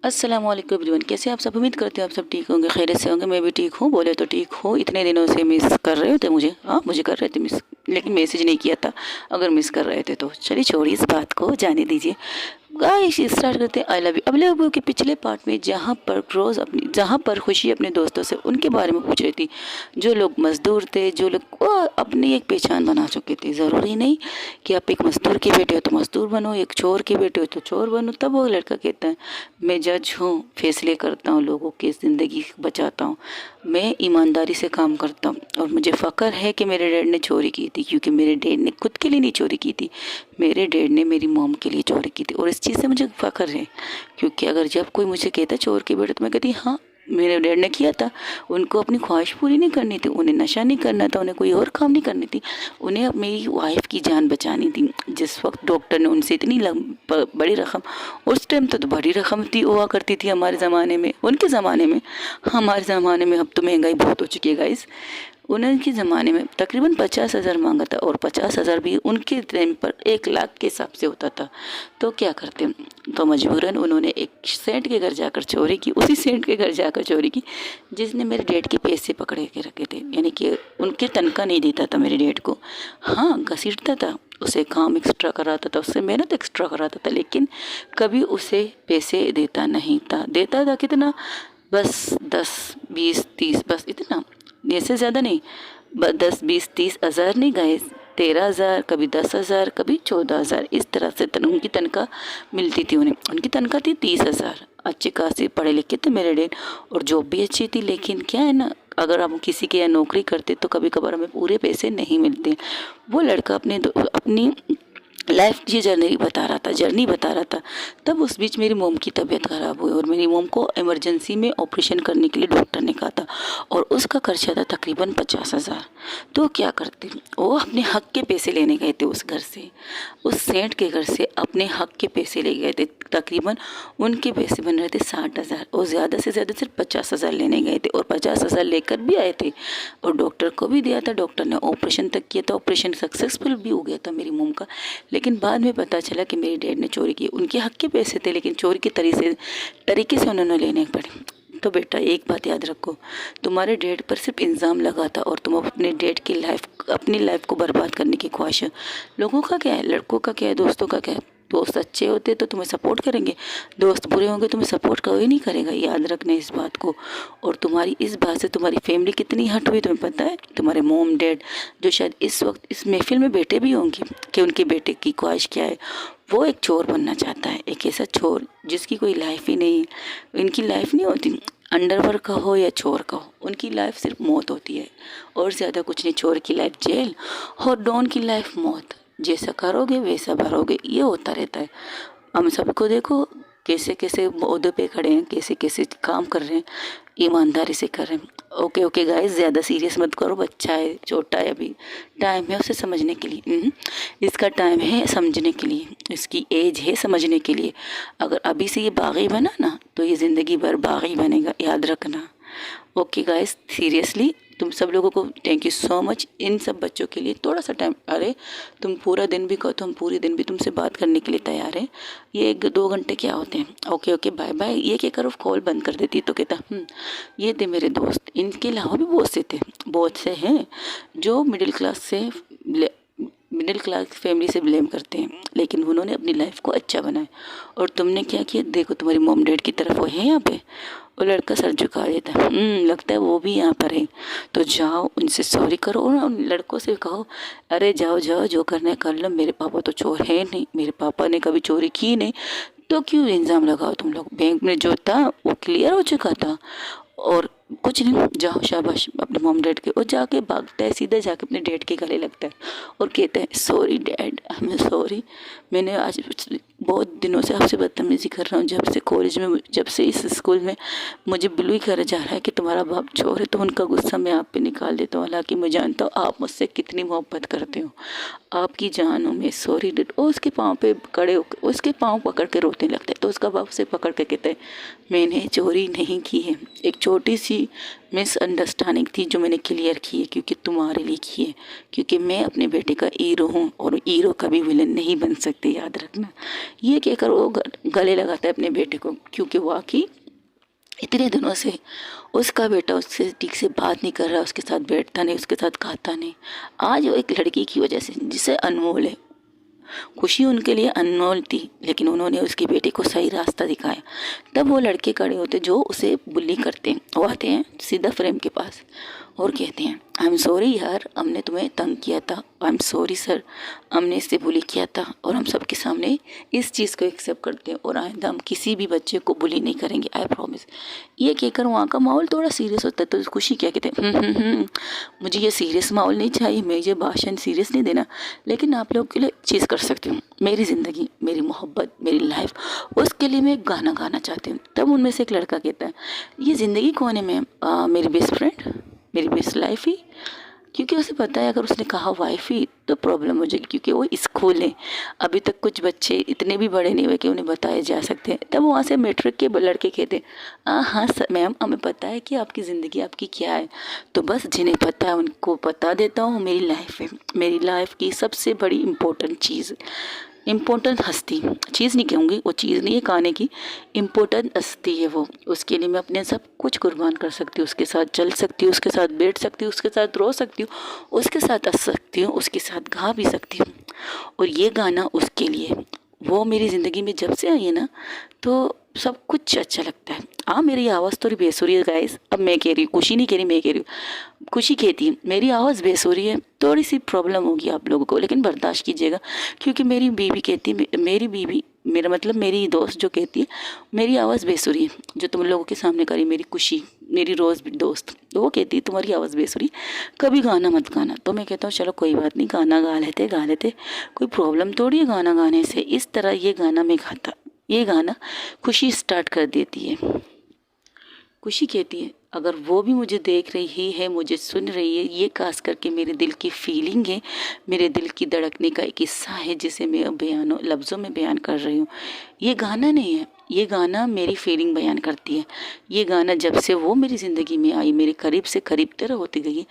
अस्सलामुअलैकुम एवरीवन, कैसे आप सब। उम्मीद करते हैं आप सब ठीक होंगे, खैरियत से होंगे। मैं भी ठीक हूँ, बोले तो ठीक हूँ। इतने दिनों से मिस कर रहे थे मुझे, हाँ मुझे कर रहे थे मिस, लेकिन मैसेज नहीं किया था। अगर मिस कर रहे थे तो चलिए छोड़िए इस बात को, जाने दीजिए। गाइस स्टार्ट करते हैं आई लव यू। अब लव यू के पिछले पार्ट में जहाँ पर खुशी अपने दोस्तों से उनके बारे में पूछ रही थी, जो लोग मजदूर थे, जो लोग वो अपनी एक पहचान बना चुके थे। ज़रूरी नहीं कि आप एक मजदूर के बेटे हो तो मजदूर बनो, एक चोर के बेटे हो तो चोर बनो। तब वो लड़का कहता है, मैं जज हूँ, फैसले करता हूँ, लोगों की ज़िंदगी बचाता हूँ, मैं ईमानदारी से काम करता हूँ और मुझे फ़ख्र है कि मेरे डैड ने चोरी की थी, क्योंकि मेरे डैड ने खुद के लिए नहीं चोरी की थी, मेरे डैड ने मेरी मॉम के लिए चोरी की थी। और इस चीज़ से मुझे फ़ख्र है, क्योंकि अगर जब कोई मुझे कहता चोर के बेटे तो मैं कहती हाँ मेरे डैड ने किया था। उनको अपनी ख्वाहिश पूरी नहीं करनी थी, उन्हें नशा नहीं करना था, उन्हें कोई और काम नहीं करनी थी, उन्हें अब मेरी वाइफ की जान बचानी थी। जिस वक्त डॉक्टर ने उनसे इतनी बड़ी रकम, उस टाइम तो बड़ी रकम थी हुआ करती थी हमारे ज़माने में, उनके ज़माने में, हमारे ज़माने में अब तो महंगाई बहुत हो चुकी है गाइस। उनके ज़माने में तकरीबन 50,000 मांगा था, और 50,000 भी उनके टाइम पर 1 लाख के हिसाब से होता था। तो क्या करते, तो मजबूरन उन्होंने एक सेठ के घर जाकर चोरी की, उसी सेठ के घर जाकर चोरी की जिसने मेरे डैड के पैसे पकड़े के रखे थे। यानी कि उनके तनख्वाह नहीं देता था मेरे डैड को, हाँ घसीटता था, उसे काम एक्स्ट्रा कराता था, उससे मेहनत एक्स्ट्रा कराता था, लेकिन कभी उसे पैसे देता नहीं था। देता था कितना, बस 10, 20, 30, बस इतना, ऐसे ज़्यादा नहीं। 10, 20, 30 हज़ार नहीं गए, 13,000, कभी 10,000, कभी 14,000, इस तरह से उनकी तनख्वाह मिलती थी उन्हें। उनकी तनख्वाह थी 30,000। अच्छे खासे पढ़े लिखे थे मेरे डैड, और जॉब भी अच्छी थी। लेकिन क्या है ना, अगर हम किसी के यहाँ नौकरी करते तो कभी कभार हमें पूरे पैसे नहीं मिलते। वो लड़का अपनी लाइफ की जर्नी बता रहा था। तब उस बीच मेरी मोम की तबीयत ख़राब हुई और मेरी मोम को इमरजेंसी में ऑपरेशन करने के लिए डॉक्टर ने कहा था, और उसका खर्चा था तकरीबन 50,000। तो क्या करते, वो अपने हक के पैसे लेने गए थे उस घर से, उस सेठ के घर से अपने हक के पैसे ले गए थे। तकरीबन उनके पैसे बन रहे थे 60,000, और ज़्यादा से ज़्यादा सिर्फ 50,000 लेने गए थे, और 50,000 लेकर भी आए थे और डॉक्टर को भी दिया था। डॉक्टर ने ऑपरेशन तक किया था, ऑपरेशन सक्सेसफुल भी हो गया था मेरी मोम का। लेकिन बाद में पता चला कि मेरे डैड ने चोरी की। उनके हक के पैसे थे, लेकिन चोरी के तरीके से उन्होंने लेने पड़े। तो बेटा एक बात याद रखो, तुम्हारे डैड पर सिर्फ इल्ज़ाम लगा था, और तुम अपने डैड की अपनी लाइफ को बर्बाद करने की ख्वाहिश है। लोगों का क्या है, लड़कों का क्या है, दोस्तों का क्या है। दोस्त अच्छे होते तो तुम्हें सपोर्ट करेंगे, दोस्त बुरे होंगे तुम्हें सपोर्ट कोई नहीं करेगा। याद रखना इस बात को। और तुम्हारी इस बात से तुम्हारी फैमिली कितनी हट हुई तुम्हें पता है। तुम्हारे मोम डैड जो शायद इस वक्त इस महफिल में बैठे भी होंगे, कि उनके बेटे की ख्वाहिश क्या है, वो एक चोर बनना चाहता है। एक ऐसा चोर जिसकी कोई लाइफ ही नहीं है। इनकी लाइफ नहीं होती, अंडरवर्क का हो या चोर का हो, उनकी लाइफ सिर्फ मौत होती है, और ज़्यादा कुछ नहीं। चोर की लाइफ जेल, और डॉन की लाइफ मौत। जैसा करोगे वैसा भरोगे, ये होता रहता है। हम सबको देखो कैसे कैसे ओहदे पे खड़े हैं, कैसे कैसे काम कर रहे हैं, ईमानदारी से कर रहे हैं। ओके ओके गाइस, ज़्यादा सीरियस मत करो, बच्चा है, छोटा है, अभी टाइम है उसे समझने के लिए। इसका टाइम है समझने के लिए, इसकी एज है समझने के लिए। अगर अभी से ये बागी बना ना तो ये ज़िंदगी भर बागी बनेगा, याद रखना। ओके गाइस, सीरियसली तुम सब लोगों को थैंक यू सो मच। इन सब बच्चों के लिए थोड़ा सा टाइम, अरे तुम पूरा दिन भी कहो तो हम पूरे दिन भी तुमसे बात करने के लिए तैयार हैं। ये 1-2 घंटे क्या होते हैं। Okay okay bye bye. ये क्या करो, कॉल बंद कर देती तो कहता ये थे मेरे दोस्त। इनके अलावा भी बहुत से थे, बहुत से हैं जो मिडिल क्लास फैमिली से ब्लेम करते हैं, लेकिन उन्होंने अपनी लाइफ को अच्छा बनाया। और तुमने क्या किया, देखो तुम्हारी मॉम डैड की तरफ वो है यहाँ पे। वो लड़का सर झुका देता है, लगता है वो भी यहाँ पर है। तो जाओ उनसे सॉरी करो, और उन लड़कों से कहो अरे जाओ जाओ जो करना है कर लो, मेरे पापा तो चोर है नहीं, मेरे पापा ने कभी चोरी की नहीं, तो क्यों इल्ज़ाम लगाओ तुम लोग। बैंक में जो था वो क्लियर हो चुका था, और कुछ नहीं, जाओ शाबाश अपने मॉम डैड के। और जाके भागता है, सीधा जाके अपने डैड के गले लगता है और कहता है sorry dad, I am sorry, मैंने आज बहुत दिनों से आपसे बदतमीज़ी कर रहा हूँ। जब से कॉलेज में, जब से इस स्कूल में मुझे ब्लू करा जा रहा है कि तुम्हारा बाप चोर है, तो उनका गुस्सा मैं आप पे निकाल देता हूँ। हालांकि मैं जानता हूँ आप मुझसे कितनी मोहब्बत करते हो, आपकी जान हूँ मैं, सॉरी डैड। और उसके पाँव पे खड़े होकर उसके पाँव पकड़ के रोने लगता है। तो उसका बाप उसे पकड़ के कहता है मैंने चोरी नहीं की है, एक छोटी सी मिसअंडरस्टैंडिंग थी जो मैंने क्लियर की है, क्योंकि तुम्हारे लिए की है, क्योंकि मैं अपने बेटे का हीरो हूँ और हीरो कभी विलन नहीं बन सकते, याद रखना। ये कहकर वो गले लगाता है अपने बेटे को, क्योंकि वाकई इतने दिनों से उसका बेटा उससे ठीक से बात नहीं कर रहा, उसके साथ बैठता नहीं, उसके साथ खाता नहीं। आज वो एक लड़की की वजह से, जिसे अनमोल है, खुशी उनके लिए अनमोल थी, लेकिन उन्होंने उसकी बेटी को सही रास्ता दिखाया। तब वो लड़के खड़े होते जो उसे बुली करते हैं, वो आते हैं सीधा फ्रेम के पास और कहते हैं आई एम सॉरी यार, हमने तुम्हें तंग किया था, आई एम सॉरी सर, हमने इससे बुली किया था, और हम सबके सामने इस चीज़ को एक्सेप्ट करते हैं और आइंदा हम किसी भी बच्चे को बुली नहीं करेंगे, आई प्रॉमिस। ये कहकर वहाँ का माहौल थोड़ा सीरियस होता है, तो खुशी क्या कहते हैं मुझे ये सीरियस माहौल नहीं चाहिए, मैं ये भाषण सीरियस नहीं देना, लेकिन आप लोगों के लिए चीज़ कर सकती हूँ, मेरी ज़िंदगी, मेरी मोहब्बत, मेरी लाइफ, उसके लिए मैं एक गाना गाना चाहती हूँ। तब उनमें से एक लड़का कहता है ये ज़िंदगी कौन है मैम, मेरी बेस्ट फ्रेंड, मेरी बेस्ट लाइफ ही, क्योंकि उसे पता है अगर उसने कहा वाइफ ही तो प्रॉब्लम हो जाएगी, क्योंकि वो स्कूल है, अभी तक कुछ बच्चे इतने भी बड़े नहीं हुए कि उन्हें बताए जा सकते हैं। तब वहाँ से मैट्रिक के लड़के कहते हाँ मैम, हमें पता है कि आपकी ज़िंदगी आपकी क्या है, तो बस जिन्हें पता है उनको बता देता हूँ, मेरी लाइफ है, मेरी लाइफ की सबसे बड़ी इम्पोर्टेंट चीज़, इम्पोर्टेंट हस्ती, चीज़ नहीं कहूँगी, वो चीज़ नहीं है खाने की, इम्पोर्टेंट हस्ती है वो, उसके लिए मैं अपने सब कुछ कुर्बान कर सकती हूँ, उसके साथ चल सकती हूँ, उसके साथ बैठ सकती हूँ, उसके साथ रो सकती हूँ, उसके साथ हंस सकती हूँ, उसके साथ गा भी सकती हूँ। और ये गाना उसके लिए, वो मेरी ज़िंदगी में जब से आई है ना, तो सब कुछ अच्छा लगता है। हाँ, मेरी आवाज़ थोड़ी बेसुरी है गाइस, अब मैं कह रही हूँ, खुशी नहीं कह रही, मैं कह रही हूँ, खुशी कहती है मेरी आवाज़ बेसुरी है, थोड़ी सी प्रॉब्लम होगी आप लोगों को, लेकिन बर्दाश्त कीजिएगा, क्योंकि मेरी बीवी कहती है, मेरी बीवी, मेरा मतलब मेरी दोस्त जो कहती है मेरी आवाज़ बेसुरी है, जो तुम लोगों के सामने करी मेरी खुशी, मेरी रोज़ भी दोस्त, तो वो कहती है तुम्हारी आवाज़ बेसुरी, कभी गाना मत गाना। तो मैं कहता हूँ चलो कोई बात नहीं, गाना गा लेते, कोई प्रॉब्लम थोड़ी है गाना गाने से। इस तरह ये गाना मैं गाता, ये गाना खुशी स्टार्ट कर देती है। खुशी कहती है अगर वो भी मुझे देख रही है, मुझे सुन रही है, ये खास करके मेरे दिल की फीलिंग है, मेरे दिल की धड़कने का एक हिस्सा है, जिसे मैं लफ्ज़ों में बयान कर रही हूँ। ये गाना नहीं है, ये गाना मेरी फीलिंग बयान करती है। ये गाना जब से वो मेरी ज़िंदगी में आई, मेरे करीब से करीब तरह होती गई,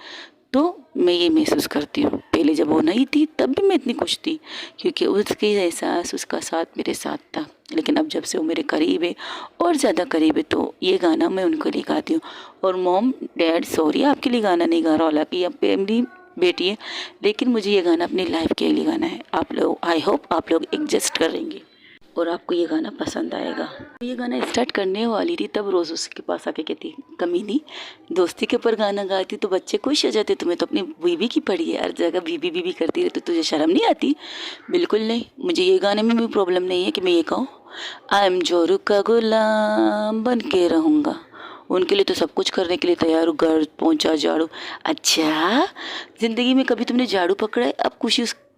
तो मैं ये महसूस करती हूँ। पहले जब वो नहीं थी तब भी मैं इतनी खुश थी, क्योंकि उसके एहसास, उसका साथ मेरे साथ था, लेकिन अब जब से वो मेरे करीब है और ज़्यादा करीब है, तो ये गाना मैं उनको लिए गाती हूँ। और मॉम डैड सॉरी, आपके लिए गाना नहीं गा रहा, हालांकि आप मेरी बेटी है, लेकिन मुझे ये गाना अपनी लाइफ के लिए गाना है। आप लोग, आई होप आप लोग एडजस्ट करेंगे और आपको ये गाना पसंद आएगा। ये गाना स्टार्ट करने वाली थी, तब रोज़ उसके पास आके कहती कमीनी, दोस्ती के ऊपर गाना गाती तो बच्चे खुश हो जाते, तुम्हें तो अपनी बीवी की पड़ी है, हर जगह बीवी बीवी करती रहती, तुझे शर्म नहीं आती? बिल्कुल नहीं, मुझे ये गाने में भी प्रॉब्लम नहीं है कि मैं ये कहूँ आई एम जोरू का गुलाम बन के रहूँगा, उनके लिए तो सब कुछ करने के लिए तैयार हूँ, घर पहुँचा, झाड़ू। अच्छा, ज़िंदगी में कभी तुमने झाड़ू पकड़ा है? अब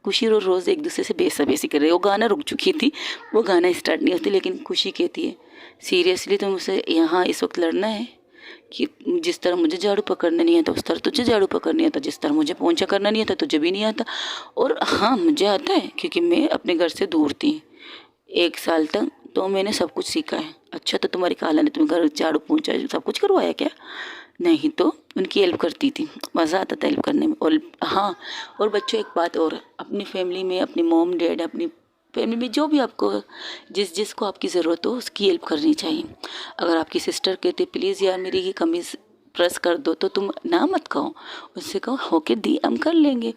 खुशी रोज़ एक दूसरे से बेसाबेसी कर रही है। वो गाना रुक चुकी थी, वो गाना स्टार्ट नहीं होती, लेकिन खुशी कहती है सीरियसली तुम मुझसे यहाँ इस वक्त लड़ना है कि जिस तरह मुझे झाड़ू पकड़ना नहीं आता उस तरह तुझे झाड़ू पकड़ना आता, जिस तरह मुझे पोंछा करना नहीं आता तुझे भी नहीं आता। और हाँ, मुझे आता है क्योंकि मैं अपने घर से दूर थी 1 साल तक, तो मैंने सब कुछ सीखा है। अच्छा, तो तुम्हारी खाला ने तुम्हें घर झाड़ू पोंछा सब कुछ करवाया क्या? नहीं तो उनकी हेल्प करती थी, मज़ा आता था हेल्प करने में। और हाँ, और बच्चों एक बात और, अपनी फैमिली में अपनी मॉम डैड, अपनी फैमिली में जो भी आपको जिसको आपकी ज़रूरत हो उसकी हेल्प करनी चाहिए। अगर आपकी सिस्टर कहती प्लीज़ यार मेरी ये कमीज़ प्रेस कर दो, तो तुम ना मत कहो, उससे कहो होके दी, हम कर लेंगे,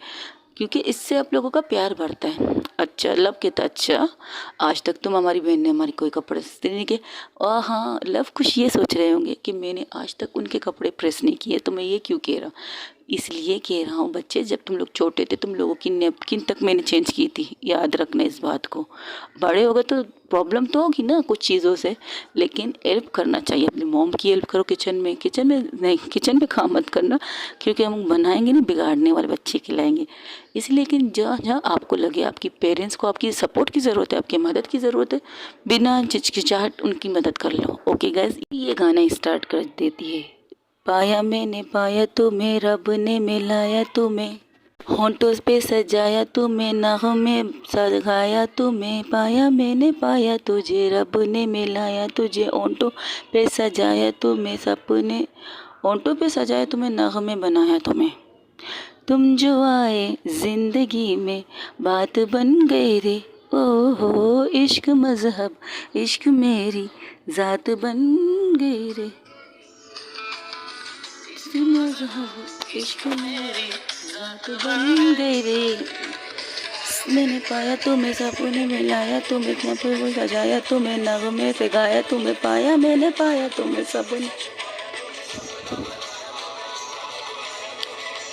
क्योंकि इससे आप लोगों का प्यार बढ़ता है। अच्छा, लव कहता अच्छा, आज तक तुम हमारी बहन ने हमारी कोई कपड़े इस्त्री नहीं किए। और हाँ, लव खुश ये सोच रहे होंगे कि मैंने आज तक उनके कपड़े प्रेस नहीं किए, तो मैं ये क्यों कह रहा हूँ? इसलिए कह रहा हूँ बच्चे, जब तुम लोग छोटे थे तुम लोगों की नैपकिन तक मैंने चेंज की थी, याद रखना इस बात को। बड़े हो गए तो प्रॉब्लम तो होगी ना कुछ चीज़ों से, लेकिन हेल्प करना चाहिए। अपनी मॉम की हेल्प करो किचन में नहीं, किचन में काम मत करना, क्योंकि हम बनाएंगे नहीं, बिगाड़ने वाले बच्चे खिलाएंगे। इसलिए लेकिन जहाँ जहाँ आपको लगे आपकी पेरेंट्स को आपकी सपोर्ट की ज़रूरत है, आपकी मदद की ज़रूरत है, बिना हिचकिचाहट उनकी मदद कर लो। ओके गाइस, ये गाना स्टार्ट कर देती है। पाया मैंने पाया तुम्हें, रब ने मिलाया तुम्हें, होंठों पे सजाया तुम्हें, नग़मे सजाया तुम्हें, पाया मैंने पाया तुझे, रब ने मिलाया तुझे, होंठों पे सजाया तुम्हें, सपने होंठों पे सजाया तुम्हें, नग़मे बनाया तुम्हें। तुम जो आए ज़िंदगी में बात बन गई रे, ओ हो इश्क मज़हब इश्क मेरी ज़ात बन गई रे, इश्क मज़हब इश्क मेरी ज़ात बन गई रे। मैंने पाया तुम्हें, सपने में लाया तुम्हें, सपने सजाया तुम्हें, नगमे से गाया तुम्हें, पाया मैंने पाया तुम्हें सपने।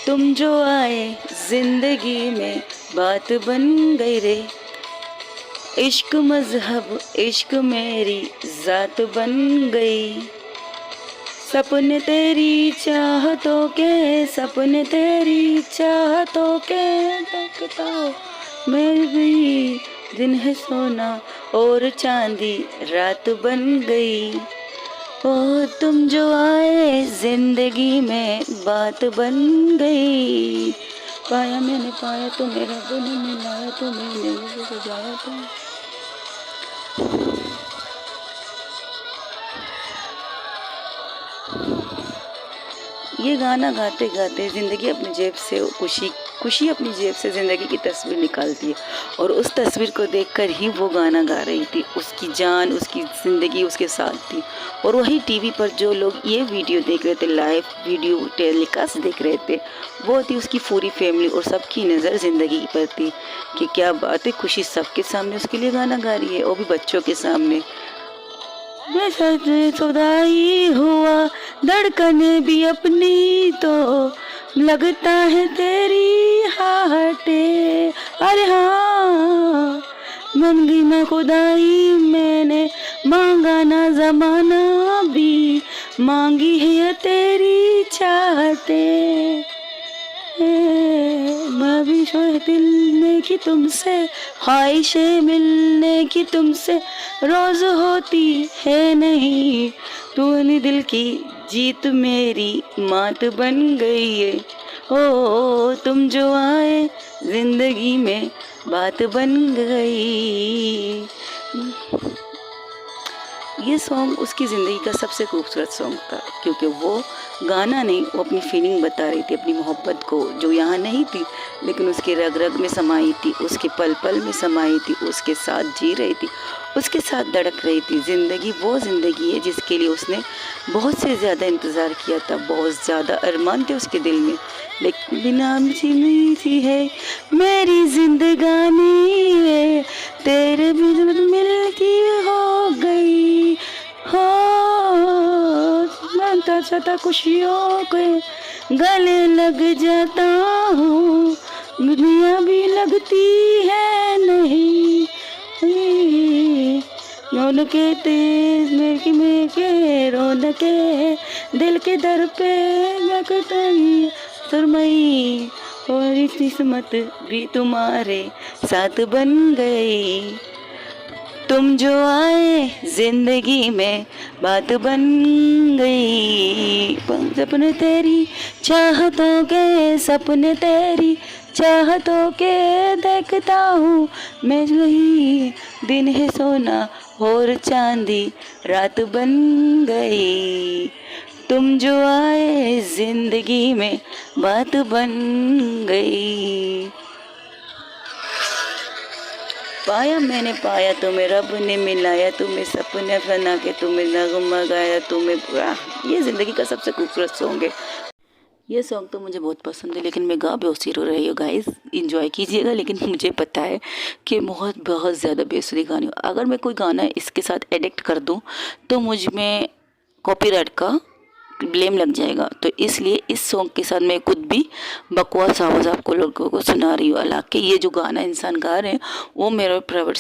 तुम जो आए जिंदगी में बात बन गई रे, इश्क मजहब इश्क मेरी ज़ात बन गई। सपने तेरी चाहतों के, सपने तेरी चाहतों के देखता हूँ मैं भी, दिन है सोना और चांदी रात बन गई। ओ तुम जो आए जिंदगी में बात बन गई। पाया मैंने पाया तुम्हें, रब ने मिलाया तुम्हें, मैंने सजाया तुम्हें। ये गाना गाते गाते ज़िंदगी अपनी जेब से खुशी अपनी जेब से ज़िंदगी की तस्वीर निकालती है, और उस तस्वीर को देखकर ही वो गाना गा रही थी। उसकी जान, उसकी ज़िंदगी उसके साथ थी। और वही टीवी पर जो लोग ये वीडियो देख रहे थे, लाइव वीडियो टेलीकास्ट देख रहे थे, वो थी उसकी पूरी फैमिली, और सबकी नज़र ज़िंदगी पर थी कि क्या बात है, खुशी सबके सामने उसके लिए गाना गा रही है, वो भी बच्चों के सामने। खुदाई हुआ धड़कने भी अपनी तो लगता है तेरी हाटे। अरे हाँ मंगी मैं खुदाई, मैंने मांगा ना ज़माना भी, मांगी है तेरी चाहते। मैं भी मिलने की तुमसे, ख्वाहिशें मिलने की तुमसे रोज़ होती है नहीं, तूने दिल की जीत मेरी मात बन गई है। ओ तुम जो आए ज़िंदगी में बात बन गई। ये सॉन्ग उसकी ज़िंदगी का सबसे खूबसूरत सॉन्ग था, क्योंकि वो गाना नहीं, वो अपनी फीलिंग बता रही थी, अपनी मोहब्बत को, जो यहाँ नहीं थी लेकिन उसके रग रग में समाई थी, उसके पल पल में समाई थी, उसके साथ जी रही थी, उसके साथ धड़क रही थी। ज़िंदगी वो ज़िंदगी है जिसके लिए उसने बहुत से ज़्यादा इंतज़ार किया था, बहुत ज़्यादा अरमान थे उसके दिल में, लेकिन बिना सी है मेरी जिंदगानी है, तेरे बिन मिलती हो गई हो। मनता सता खुशियों के गले लग जाता हूँ, दुनिया भी लगती है नहीं। रौनके तेज में के रौनके दिल के दर पे लगती सरमई, और इस किस्मत भी तुम्हारे साथ बन गई। तुम जो आए जिंदगी में बात बन गई। सपने तेरी चाहतों के, सपने तेरी चाहतों के देखता हूँ मैं, वही दिन है सोना और चांदी रात बन गई। तुम जो आए जिंदगी में बात बन गई। पाया मैंने पाया तुम्हें, रब ने मिलाया तुम्हें, सपने बना के तुम्हें नगमा गाया तुम्हें। ये ज़िंदगी का सबसे खूबसूरत सॉन्ग है। ये सॉन्ग तो मुझे बहुत पसंद है, लेकिन मैं गा बेहोशी रो रही हूँ। गाइस इंजॉय कीजिएगा, लेकिन मुझे पता है कि बहुत ज़्यादा बेसुरी गानी हूँ। अगर मैं कोई गाना इसके साथ एडिक्ट कर दूँ तो मुझ में कॉपीराइट का ब्लेम लग जाएगा, तो इसलिए इस सॉन्ग के साथ मैं खुद भी बकवास आवाज़ आपको लोगों को सुना रही हूँ। हालांकि ये जो गाना इंसान गा रहे हैं वो मेरा फेवरेट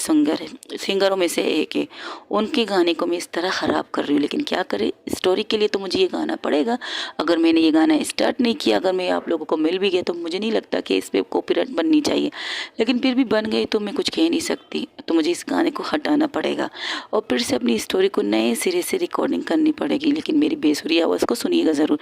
सिंगरों में से एक है, उनके गाने को मैं इस तरह ख़राब कर रही हूँ, लेकिन क्या करें, स्टोरी के लिए तो मुझे ये गाना पड़ेगा। अगर मैंने ये गाना स्टार्ट नहीं किया, अगर मैं आप लोगों को मिल भी गया, तो मुझे नहीं लगता कि इस पर कॉपीराइट बननी चाहिए, लेकिन फिर भी बन गई तो मैं कुछ कह नहीं सकती, तो मुझे इस गाने को हटाना पड़ेगा और फिर से अपनी स्टोरी को नए सिरे से रिकॉर्डिंग करनी पड़ेगी। लेकिन मेरी बेसुरी आवाज़ को सुनिएगा ज़रूर।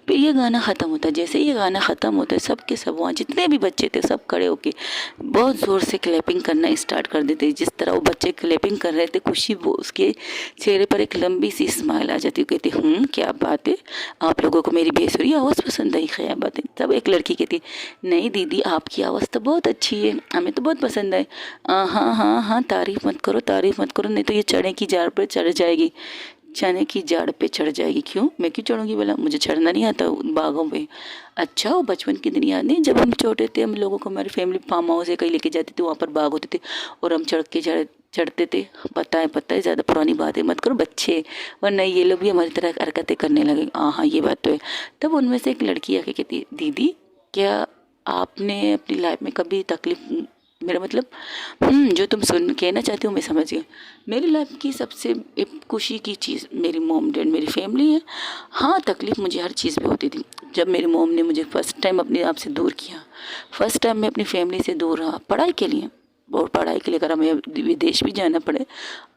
फिर ये गाना ख़त्म होता है, जैसे ये गाना ख़त्म होता है सब के सब वहाँ जितने भी बच्चे थे सब खड़े होके बहुत ज़ोर से क्लैपिंग करना स्टार्ट कर देते। जिस तरह वो बच्चे क्लैपिंग कर रहे थे, खुशी वो उसके चेहरे पर एक लंबी सी स्माइल आ जाती। कहती क्या बात है, आप लोगों को मेरी बेसुरी आवाज़ पसंद आई? क्या बात है। तब एक लड़की कहती नहीं दीदी आपकी आवाज़ तो बहुत अच्छी है, हमें तो बहुत पसंद है। हाँ हाँ हाँ, तारीफ़ मत करो, तारीफ़ मत करो, नहीं तो ये चने की झाड़ पर चढ़ जाएगी, चने की झाड़ पे चढ़ जाएगी। क्यों, मैं क्यों चढ़ूंगी? बोला मुझे चढ़ना नहीं आता बागों पे। अच्छा, वो बचपन के दिन याद नहीं, जब हम छोटे थे, हम लोगों को हमारी फैमिली फार्म हाउस से कहीं लेके जाती थी, वहाँ पर बाग होते थे और हम चढ़ते थे। पता है ज़्यादा पुरानी बात है, मत करो बच्चे, वरना ये लोग भी हमारी तरह हरकतें करने लगे। हाँ ये बात तो है। तब उनमें से एक लड़की आके कहती दीदी क्या आपने अपनी लाइफ में कभी तकलीफ, मेरा मतलब जो तुम सुन कहना चाहती हो मैं समझ गई। मेरी लाइफ की सबसे एक खुशी की चीज़ मेरी मॉम डैड मेरी फैमिली है। हाँ तकलीफ़ मुझे हर चीज़ में होती थी। जब मेरी मॉम ने मुझे फ़र्स्ट टाइम अपने आप से दूर किया, फ़र्स्ट टाइम मैं अपनी फैमिली से दूर रहा पढ़ाई के लिए, और पढ़ाई के लिए अगर हमें विदेश भी जाना पड़े,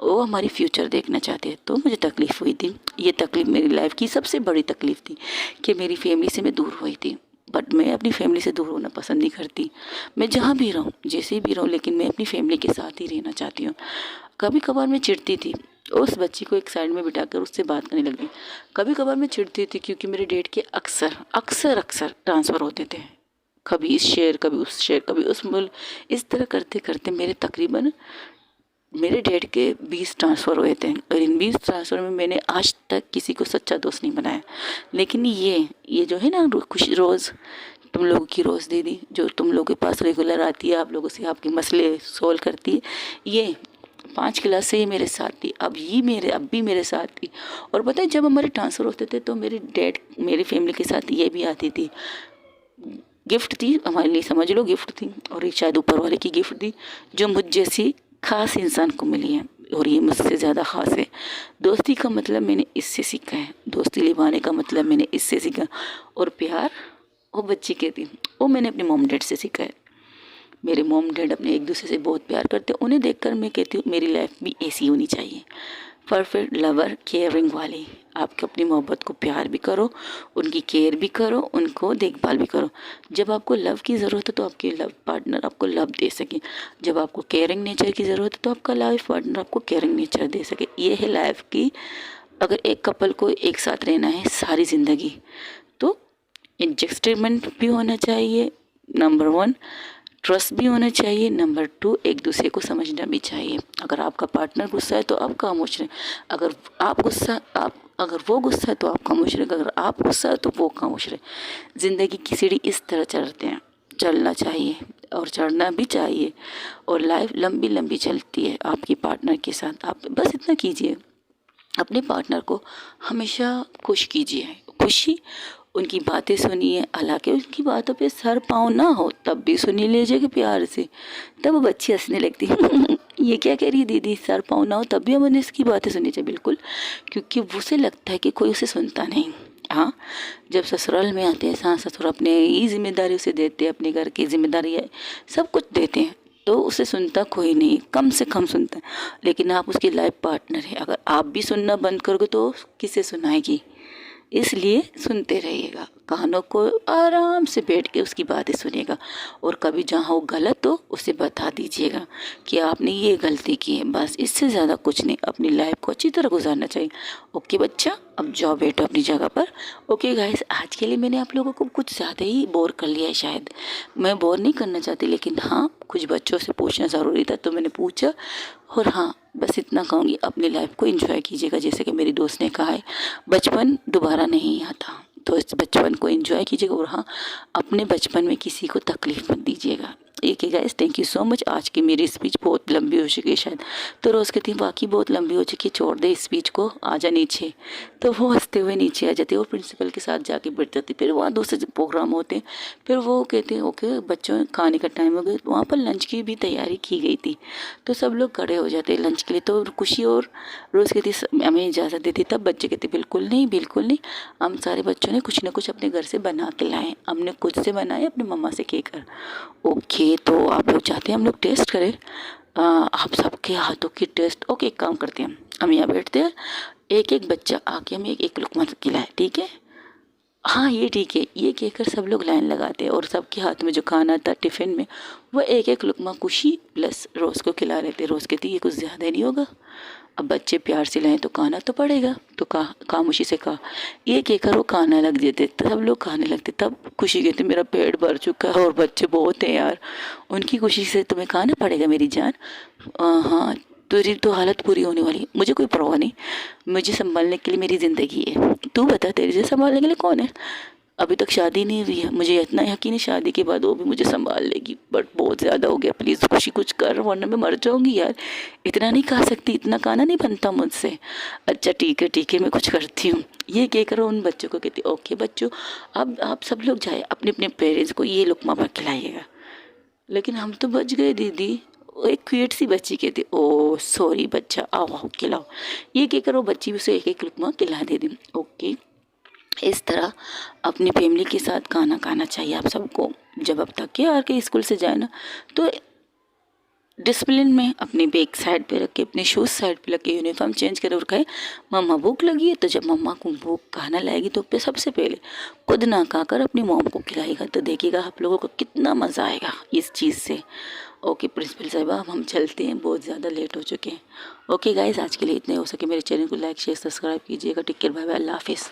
वो हमारी फ्यूचर देखना चाहते हैं, तो मुझे तकलीफ़ हुई थी। ये तकलीफ़ मेरी लाइफ की सबसे बड़ी तकलीफ़ थी कि मेरी फैमिली से मैं दूर हुई थी। बट मैं अपनी फैमिली से दूर होना पसंद नहीं करती। मैं जहाँ भी रहूँ, जैसे भी रहूँ, लेकिन मैं अपनी फैमिली के साथ ही रहना चाहती हूँ। कभी कभार मैं चिढ़ती थी, उस बच्ची को एक साइड में बिठाकर उससे बात करने लगती। कभी कभार मैं चिढ़ती थी क्योंकि मेरे डेट के अक्सर अक्सर अक्सर ट्रांसफ़र होते थे, कभी इस शहर कभी उस शहर कभी उस मुल्क। इस तरह करते करते मेरे तकरीबन मेरे डैड के 20 ट्रांसफ़र हुए थे, और इन 20 ट्रांसफ़र में मैंने आज तक किसी को सच्चा दोस्त नहीं बनाया। लेकिन ये जो है ना खुशी रोज़ तुम लोगों की रोज़ दीदी जो तुम लोगों के पास रेगुलर आती है, आप लोगों से आपके मसले सोल्व करती है, ये 5 क्लास से ही मेरे साथ थी, अब भी मेरे साथ थी। और पता है जब हमारे ट्रांसफ़र होते थे तो मेरी डैड मेरी फैमिली के साथ ये भी आती थी, गिफ्ट थी हमारे लिए, समझ लो गिफ्ट थी, और एक शायद ऊपर वाले की गिफ्ट थी जो मुझ जैसी खास इंसान को मिली है, और ये मुझसे ज़्यादा ख़ास है। दोस्ती का मतलब मैंने इससे सीखा है, दोस्ती निभाने का मतलब मैंने इससे सीखा, और प्यार वो बच्ची कहती वो मैंने अपने मॉम डैड से सीखा है। मेरे मॉम डैड अपने एक दूसरे से बहुत प्यार करते हैं, उन्हें देखकर मैं कहती हूँ मेरी लाइफ भी ऐसी होनी चाहिए, परफेक्ट लवर केयरिंग वाली। आप अपनी मोहब्बत को प्यार भी करो, उनकी केयर भी करो, उनको देखभाल भी करो। जब आपको लव की ज़रूरत है तो आपके लव पार्टनर आपको लव दे सके, जब आपको केयरिंग नेचर की ज़रूरत है तो आपका लाइफ पार्टनर आपको केयरिंग नेचर दे सके। ये है लाइफ की, अगर एक कपल को एक साथ रहना है सारी ज़िंदगी, तो एडजस्टमेंट भी होना चाहिए, नंबर 1 ट्रस्ट भी होना चाहिए, नंबर 2 एक दूसरे को समझना भी चाहिए। अगर आपका पार्टनर गुस्सा है तो आप खामोश रहें, अगर वो गुस्सा है तो आप खामोश रहें, अगर आप गुस्सा है तो वो खामोश रहे। ज़िंदगी की सीढ़ी इस तरह चढ़ते हैं, चलना चाहिए और चढ़ना भी चाहिए, और लाइफ लंबी लंबी चलती है आपकी पार्टनर के साथ। आप बस इतना कीजिए, अपने पार्टनर को हमेशा खुश कीजिए, खुशी उनकी बातें सुनिए, हालांकि उनकी बातों पे सर पाँव ना हो तब भी सुनी लीजिएगा प्यार से। तब वो बच्ची हंसने लगती ये क्या कह रही है दीदी, सर पाँव ना हो तब भी हमें इसकी बातें सुननी चाहिए। बिल्कुल, क्योंकि उसे लगता है कि कोई उसे सुनता नहीं। हाँ, जब ससुराल में आते हैं सास ससुर अपने ही जिम्मेदारी उसे देते हैं, अपने घर की जिम्मेदारी है सब कुछ देते हैं, तो उसे सुनता कोई नहीं, कम से कम सुनता है। लेकिन आप उसकी लाइफ पार्टनर है, अगर आप भी सुनना बंद करोगे तो किसे सुनाएगी। इसलिए सुनते रहिएगा, कानों को आराम से बैठ के उसकी बातें सुनिएगा, और कभी जहाँ वो गलत हो उसे बता दीजिएगा कि आपने ये गलती की है। बस इससे ज़्यादा कुछ नहीं, अपनी लाइफ को अच्छी तरह गुजारना चाहिए। ओके बच्चा, अब जाओ बैठो अपनी जगह पर। ओके गाइस, आज के लिए मैंने आप लोगों को कुछ ज़्यादा ही बोर कर लिया है, शायद मैं बोर नहीं करना चाहती, लेकिन हाँ कुछ बच्चों से पूछना ज़रूरी था तो मैंने पूछा। और हाँ बस इतना कहूँगी, अपनी लाइफ को एंजॉय कीजिएगा, जैसे कि मेरी दोस्त ने कहा है बचपन दोबारा नहीं आता, तो इस बचपन को एंजॉय कीजिएगा। और हाँ, अपने बचपन में किसी को तकलीफ मत दीजिएगा। एक है guys, thank you so much. आज की मेरी स्पीच बहुत लंबी हो चुकी है शायद, तो रोज़ कहती हूँ वाकई बहुत लंबी हो चुकी है, छोड़ दे इस स्पीच को, आजा नीचे। तो वो हंसते हुए नीचे आ जाती है और प्रिंसिपल के साथ जाके बैठ जाती। फिर वहाँ दूसरे प्रोग्राम होते हैं, फिर वो कहते हैं ओके बच्चों खाने का टाइम हो गया। वहाँ पर लंच की भी तैयारी की गई थी, तो सब लोग खड़े हो जाते हैं लंच के लिए। तो खुशी और रोज़ कहती हमें इजाज़त देती, तब बच्चे कहते बिल्कुल नहीं बिल्कुल नहीं, हम सारे बच्चों ने कुछ ना कुछ अपने घर से बना के लाए, हमने खुद से बनाए अपनी मम्मा से कहकर। ओके, तो आप लोग चाहते हैं हम लोग टेस्ट करें आप सबके हाथों की टेस्ट। ओके, एक काम करते हैं हम यहाँ बैठते हैं, एक एक बच्चा आके हमें एक एक लुकमा खिलाए, ठीक है। हाँ ये ठीक है, ये कहकर सब लोग लाइन लगाते हैं और सबके हाथ में जो खाना था टिफ़िन में वो एक एक लुकमा खुशी प्लस रोज़ को खिला रहे थे। रोज़ कहती ये कुछ ज़्यादा नहीं होगा, अब बच्चे प्यार से लाएं तो खाना तो पड़ेगा, तो खामोशी से कहा। ये कहकर वो खाना लग जाते, सब लोग खाने लगते। तब खुशी कहती मेरा पेट भर चुका है और बच्चे बहुत हैं यार, उनकी खुशी से तुम्हें खाना पड़ेगा मेरी जान। हाँ तेरी तो हालत पूरी होने वाली है, मुझे कोई परवाह नहीं, मुझे संभालने के लिए मेरी ज़िंदगी है, तू बता तेरे से संभालने के लिए कौन है। अभी तक शादी नहीं हुई है, मुझे इतना यकीन है शादी के बाद वो भी मुझे संभाल लेगी, बट बहुत ज़्यादा हो गया, प्लीज़ खुशी कुछ कर वरना मैं मर जाऊँगी यार, इतना नहीं खा सकती, इतना खाना नहीं बनता मुझसे। अच्छा ठीक है मैं कुछ करती हूँ, ये कह कर उन बच्चों को कहती ओके बच्चों अब आप सब लोग जाए अपने अपने पेरेंट्स को ये लुकमा पर खिलाइएगा। लेकिन हम तो बच गए दीदी, वो एक क्यूट सी बच्ची कहती ओ सॉरी बच्चा आओ आओ खिलाओ, ये कहकर वो बच्ची उसे एक एक लुकमा खिला दे दी। ओके, इस तरह अपनी फैमिली के साथ खाना खाना चाहिए आप सबको। जब अब तक के आर के स्कूल से जाए ना तो डिसिप्लिन में अपनी बैग साइड पे रख के, अपने शूज़ साइड पे रख के, यूनिफॉर्म चेंज करे और कहे मम्मा भूख लगी है, तो जब मम्मा को भूख खाना लाएगी तो पे सबसे पहले खुद ना खाकर अपनी मॉम को खिलाएगा, तो देखिएगा आप लोगों को कितना मज़ा आएगा इस चीज़ से। ओके प्रिंसिपल साहिबा अब हम चलते हैं, बहुत ज़्यादा लेट हो चुके हैं। ओके गाइस आज के लिए इतने, हो सके मेरे चैनल को लाइक शेयर सब्सक्राइब कीजिएगा। टेक केयर, बाय बाय, अल्लाह हाफिज़।